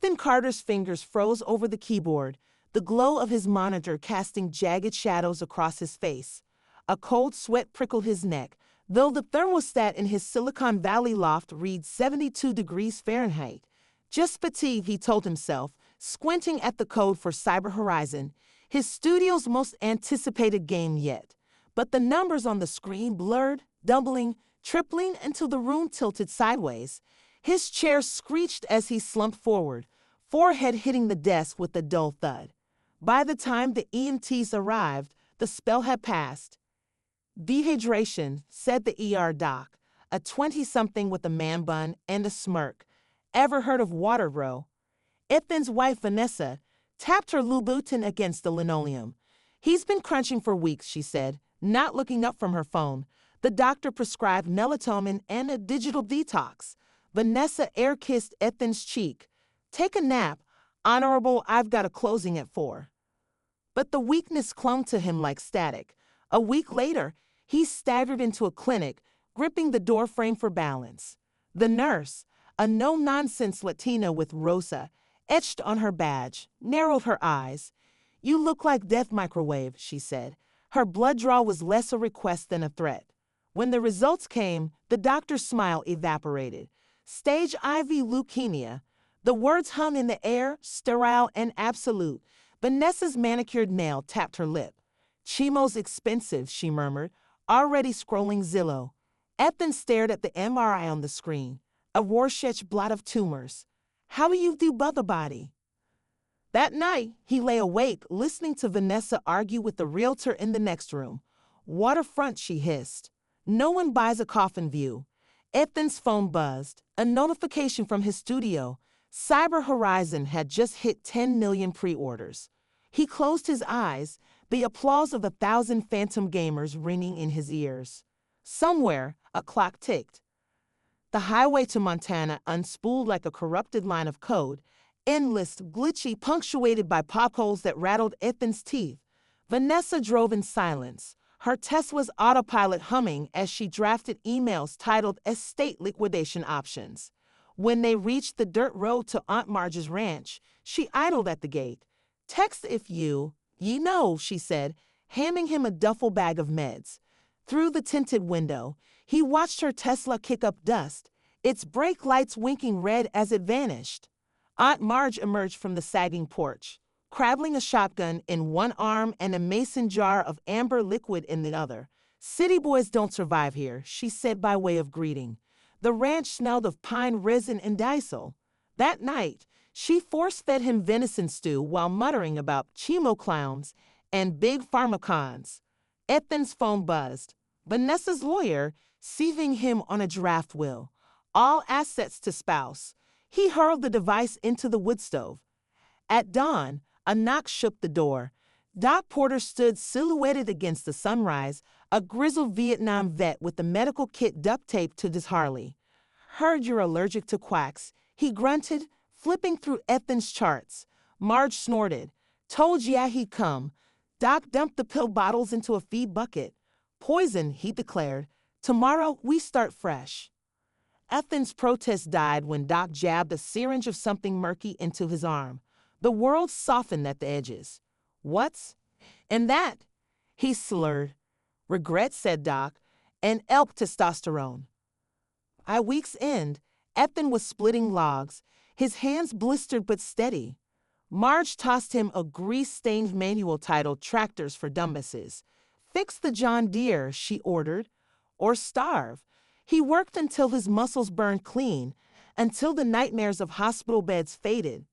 Ethan Carter's fingers froze over the keyboard, the glow of his monitor casting jagged shadows across his face. A cold sweat prickled his neck, though the thermostat in his Silicon Valley loft read 72 degrees Fahrenheit. Just fatigue, he told himself, squinting at the code for Cyber Horizon, his studio's most anticipated game yet. But the numbers on the screen blurred, doubling, tripling until the room tilted sideways. His chair screeched as he slumped forward, forehead hitting the desk with a dull thud. By the time the EMTs arrived, the spell had passed. Dehydration, said the ER doc, a 20-something with a man bun and a smirk. Ever heard of water, bro? Ethan's wife, Vanessa, tapped her Louboutin against the linoleum. He's been crunching for weeks, she said, not looking up from her phone. The doctor prescribed melatonin and a digital detox. Vanessa air-kissed Ethan's cheek. Take a nap. Honorable, I've got a closing at 4. But the weakness clung to him like static. A week later, he staggered into a clinic, gripping the doorframe for balance. The nurse, a no-nonsense Latina with Rosa, etched on her badge, narrowed her eyes. You look like death microwave, she said. Her blood draw was less a request than a threat. When the results came, the doctor's smile evaporated. Stage IV leukemia. The words hung in the air, sterile and absolute. Vanessa's manicured nail tapped her lip. Chemo's expensive, she murmured, already scrolling Zillow. Ethan stared at the MRI on the screen. A Rorschach blot of tumors. How do you do the body? That night, he lay awake, listening to Vanessa argue with the realtor in the next room. Waterfront, she hissed. No one buys a coffin view. Ethan's phone buzzed. A notification from his studio. Cyber Horizon had just hit 10 million pre-orders. He closed his eyes, the applause of 1,000 phantom gamers ringing in his ears. Somewhere, a clock ticked. The highway to Montana unspooled like a corrupted line of code, endless, glitchy, punctuated by potholes that rattled Ethan's teeth. Vanessa drove in silence, her Tesla's autopilot humming as she drafted emails titled Estate Liquidation Options. When they reached the dirt road to Aunt Marge's ranch, she idled at the gate. Text if ye know, she said, handing him a duffel bag of meds. Through the tinted window, he watched her Tesla kick up dust, its brake lights winking red as it vanished. Aunt Marge emerged from the sagging porch, cradling a shotgun in one arm and a mason jar of amber liquid in the other. City boys don't survive here, she said by way of greeting. The ranch smelled of pine resin and diesel. That night, she force-fed him venison stew while muttering about chemo clowns and big pharmacons. Ethan's phone buzzed. Vanessa's lawyer, seizing him on a draft will. All assets to spouse. He hurled the device into the wood stove. At dawn, a knock shook the door. Doc Porter stood silhouetted against the sunrise, a grizzled Vietnam vet with the medical kit duct taped to his Harley. Heard you're allergic to quacks, he grunted, flipping through Ethan's charts. Marge snorted. Told ya he'd come. Doc dumped the pill bottles into a feed bucket. Poison, he declared. Tomorrow we start fresh. Ethan's protest died when Doc jabbed a syringe of something murky into his arm. The world softened at the edges. What's? And that? He slurred. Regret, said Doc, and elk testosterone. By week's end, Ethan was splitting logs, his hands blistered but steady. Marge tossed him a grease-stained manual titled Tractors for Dumbasses. Fix the John Deere, she ordered, or starve. He worked until his muscles burned clean, until the nightmares of hospital beds faded.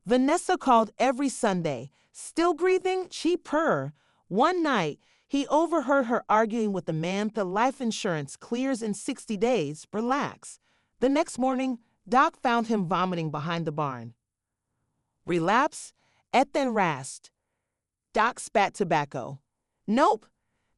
Vanessa called every Sunday. Still breathing? She purred. One night, he overheard her arguing with the man the life insurance clears in 60 days. Relax. The next morning, Doc found him vomiting behind the barn. Relapse? Ethan rasped. Doc spat tobacco. Nope.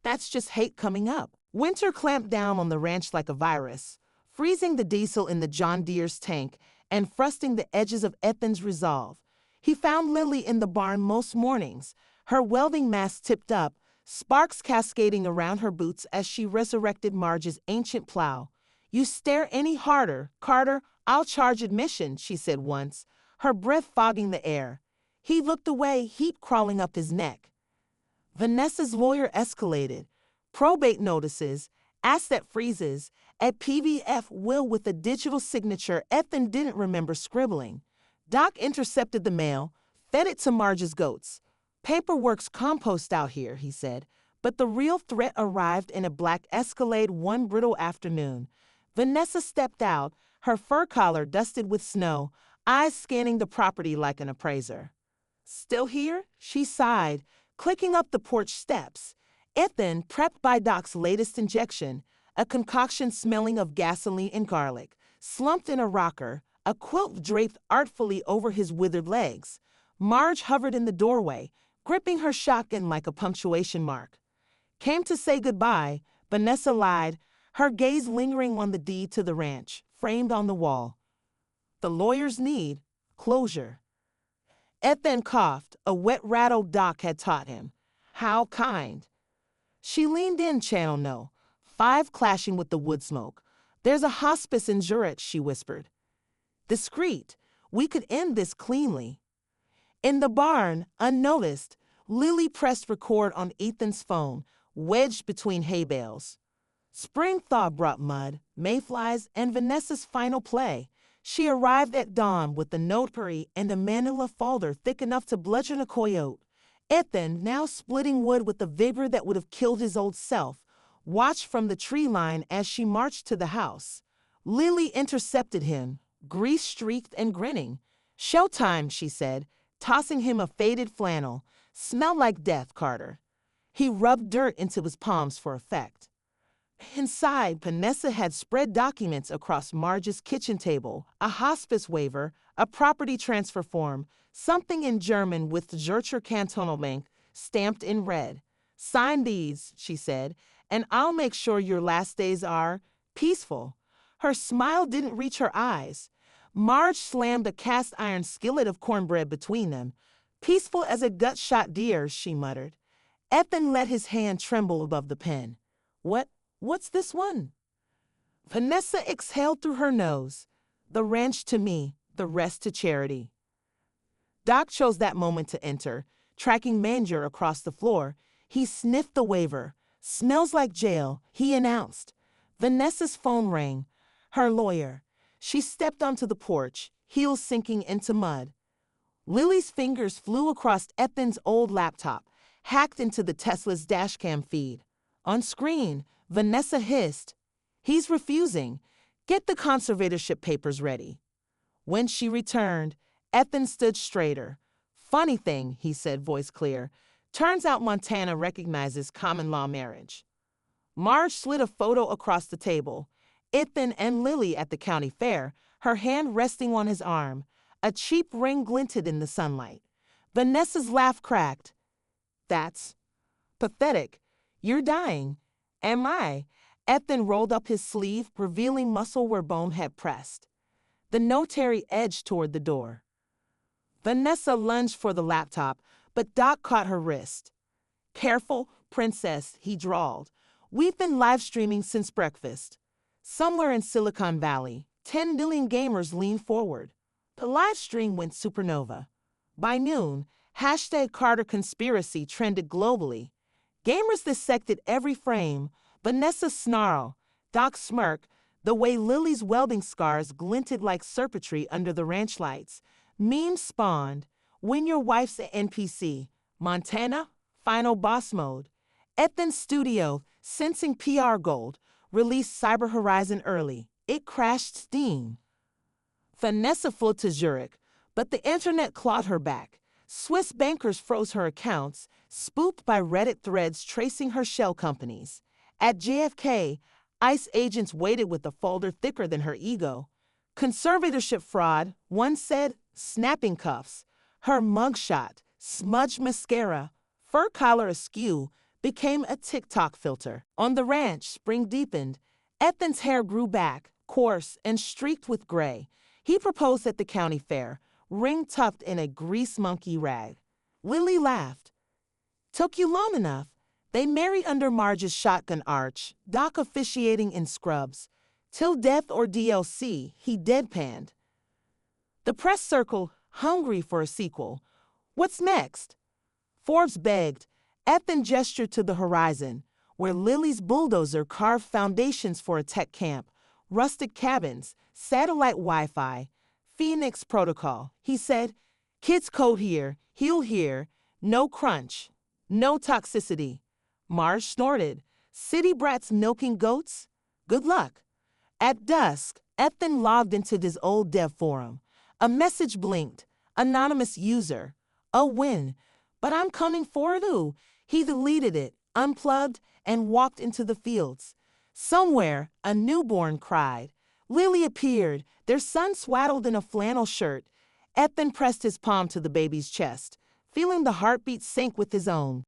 That's just hate coming up. Winter clamped down on the ranch like a virus, freezing the diesel in the John Deere's tank and frosting the edges of Ethan's resolve. He found Lily in the barn most mornings, her welding mask tipped up, sparks cascading around her boots as she resurrected Marge's ancient plow. You stare any harder, Carter, I'll charge admission, she said once, her breath fogging the air. He looked away, heat crawling up his neck. Vanessa's lawyer escalated. Probate notices, asset freezes, at PVF will with a digital signature Ethan didn't remember scribbling. Doc intercepted the mail, fed it to Marge's goats. Paperwork's compost out here, he said, but the real threat arrived in a black Escalade one brittle afternoon. Vanessa stepped out, her fur collar dusted with snow, eyes scanning the property like an appraiser. Still here? She sighed, clicking up the porch steps. Ethan, prepped by Doc's latest injection, a concoction smelling of gasoline and garlic, slumped in a rocker, a quilt draped artfully over his withered legs. Marge hovered in the doorway, gripping her shotgun like a punctuation mark. Came to say goodbye, Vanessa lied, her gaze lingering on the deed to the ranch, framed on the wall. The lawyers need closure. Ethan coughed, a wet rattle Doc had taught him. How kind. She leaned in, Channel No, 5 clashing with the wood smoke. There's a hospice in Zurich, she whispered. Discreet, we could end this cleanly. In the barn, unnoticed, Lily pressed record on Ethan's phone, wedged between hay bales. Spring thaw brought mud, mayflies, and Vanessa's final play. She arrived at dawn with a notary and a manila folder thick enough to bludgeon a coyote. Ethan, now splitting wood with a vigor that would have killed his old self, watched from the tree line as she marched to the house. Lily intercepted him, grease-streaked and grinning. Showtime, she said, tossing him a faded flannel. Smell like death, Carter. He rubbed dirt into his palms for effect. Inside, Vanessa had spread documents across Marge's kitchen table, a hospice waiver, a property transfer form, something in German with Zürcher Kantonalbank stamped in red. Sign these, she said, and I'll make sure your last days are peaceful. Her smile didn't reach her eyes. Marge slammed a cast iron skillet of cornbread between them. Peaceful as a gut-shot deer, she muttered. Ethan let his hand tremble above the pen. What's this one? Vanessa exhaled through her nose. The ranch to me, the rest to charity. Doc chose that moment to enter, tracking Manger across the floor. He sniffed the waiver. Smells like jail, he announced. Vanessa's phone rang. Her lawyer. She stepped onto the porch, heels sinking into mud. Lily's fingers flew across Ethan's old laptop, hacked into the Tesla's dashcam feed. On screen, Vanessa hissed, "He's refusing. Get the conservatorship papers ready." When she returned, Ethan stood straighter. "Funny thing," he said, voice clear. "Turns out Montana recognizes common law marriage." Marge slid a photo across the table. Ethan and Lily at the county fair, her hand resting on his arm. A cheap ring glinted in the sunlight. Vanessa's laugh cracked. "That's pathetic. You're dying." "Am I?" Ethan rolled up his sleeve, revealing muscle where bone had pressed. The notary edged toward the door. Vanessa lunged for the laptop, but Doc caught her wrist. "Careful, princess," he drawled. "We've been live streaming since breakfast." Somewhere in Silicon Valley, 10 million gamers leaned forward. The live stream went supernova. By noon, #CarterConspiracy trended globally. Gamers dissected every frame. Vanessa snarl, Doc smirk, the way Lily's welding scars glinted like serpentry under the ranch lights. Memes spawned. When your wife's an NPC. Montana, final boss mode. Ethan's studio, sensing PR gold, released Cyber Horizon early. It crashed Steam. Vanessa flew to Zurich, but the internet clawed her back. Swiss bankers froze her accounts, spoofed by Reddit threads tracing her shell companies. At JFK, ICE agents waited with a folder thicker than her ego. Conservatorship fraud, one said, snapping cuffs. Her mugshot, smudged mascara, fur collar askew, became a TikTok filter. On the ranch, spring deepened. Ethan's hair grew back, coarse and streaked with gray. He proposed at the county fair, ring tucked in a grease monkey rag. Lily laughed. "Took you long enough." They married under Marge's shotgun arch, Doc officiating in scrubs. "Till death or DLC," he deadpanned. The press circle, hungry for a sequel. What's next? Forbes begged. Ethan gestured to the horizon, where Lily's bulldozer carved foundations for a tech camp, rustic cabins, satellite Wi-Fi, Phoenix Protocol. He said, kids code here, heal here, no crunch, no toxicity. Marge snorted. City brats milking goats? Good luck. At dusk, Ethan logged into his old dev forum. A message blinked. Anonymous user. A win. But I'm coming for you. He deleted it, unplugged, and walked into the fields. Somewhere, a newborn cried. Lily appeared, their son swaddled in a flannel shirt. Ethan pressed his palm to the baby's chest, feeling the heartbeat sync with his own.